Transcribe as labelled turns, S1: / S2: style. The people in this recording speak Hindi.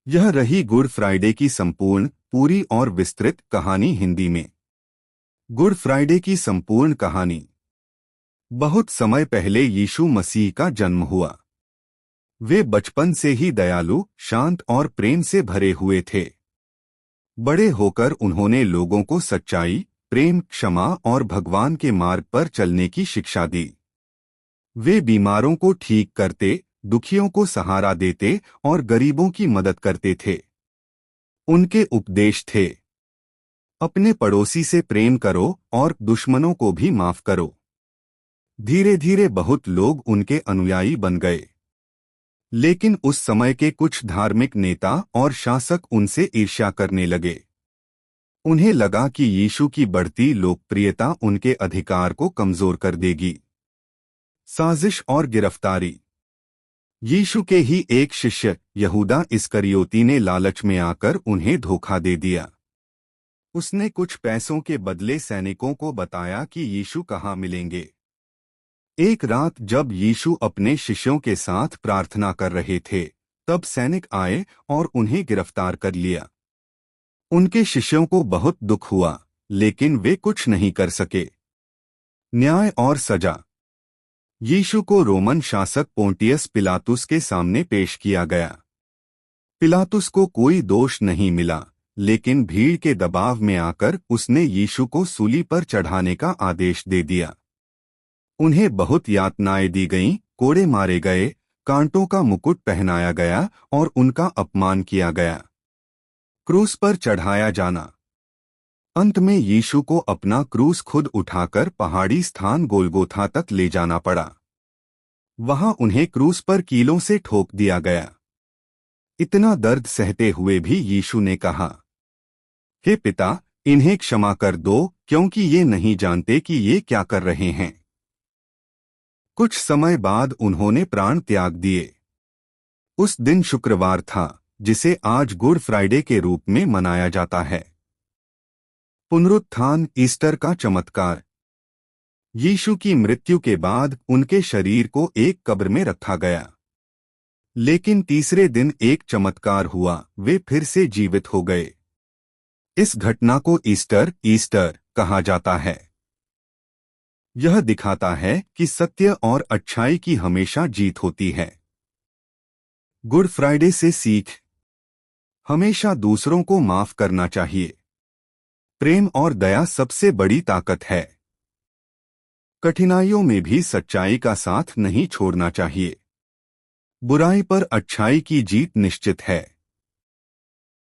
S1: यह रही गुड फ्राइडे की संपूर्ण, पूरी और विस्तृत कहानी हिंदी में। गुड फ्राइडे की संपूर्ण कहानी। बहुत समय पहले यीशु मसीह का जन्म हुआ। वे बचपन से ही दयालु, शांत और प्रेम से भरे हुए थे। बड़े होकर उन्होंने लोगों को सच्चाई, प्रेम, क्षमा और भगवान के मार्ग पर चलने की शिक्षा दी। वे बीमारों को ठीक करते, दुखियों को सहारा देते और गरीबों की मदद करते थे। उनके उपदेश थे, अपने पड़ोसी से प्रेम करो और दुश्मनों को भी माफ करो। धीरे धीरे बहुत लोग उनके अनुयायी बन गए। लेकिन उस समय के कुछ धार्मिक नेता और शासक उनसे ईर्ष्या करने लगे। उन्हें लगा कि यीशु की बढ़ती लोकप्रियता उनके अधिकार को कमजोर कर देगी। साजिश और गिरफ्तारी। यीशु के ही एक शिष्य यहूदा इस्करियोती ने लालच में आकर उन्हें धोखा दे दिया। उसने कुछ पैसों के बदले सैनिकों को बताया कि यीशु कहाँ मिलेंगे। एक रात जब यीशु अपने शिष्यों के साथ प्रार्थना कर रहे थे, तब सैनिक आए और उन्हें गिरफ्तार कर लिया। उनके शिष्यों को बहुत दुख हुआ, लेकिन वे कुछ नहीं कर सके। न्याय और सजा। यीशु को रोमन शासक पोंटियस पिलातुस के सामने पेश किया गया। पिलातुस को कोई दोष नहीं मिला, लेकिन भीड़ के दबाव में आकर उसने यीशु को सूली पर चढ़ाने का आदेश दे दिया। उन्हें बहुत यातनाएं दी गईं, कोड़े मारे गए, कांटों का मुकुट पहनाया गया और उनका अपमान किया गया। क्रूस पर चढ़ाया जाना। अंत में यीशु को अपना क्रूस खुद उठाकर पहाड़ी स्थान गोलगोथा तक ले जाना पड़ा। वहां उन्हें क्रूस पर कीलों से ठोक दिया गया। इतना दर्द सहते हुए भी यीशु ने कहा, हे पिता, इन्हें क्षमा कर दो, क्योंकि ये नहीं जानते कि ये क्या कर रहे हैं। कुछ समय बाद उन्होंने प्राण त्याग दिए। उस दिन शुक्रवार था, जिसे आज गुड फ्राइडे के रूप में मनाया जाता है। पुनरुत्थान, ईस्टर का चमत्कार। यीशु की मृत्यु के बाद उनके शरीर को एक कब्र में रखा गया। लेकिन तीसरे दिन एक चमत्कार हुआ, वे फिर से जीवित हो गए। इस घटना को ईस्टर कहा जाता है। यह दिखाता है कि सत्य और अच्छाई की हमेशा जीत होती है। गुड फ्राइडे से सीख। हमेशा दूसरों को माफ करना चाहिए। प्रेम और दया सबसे बड़ी ताकत है। कठिनाइयों में भी सच्चाई का साथ नहीं छोड़ना चाहिए। बुराई पर अच्छाई की जीत निश्चित है।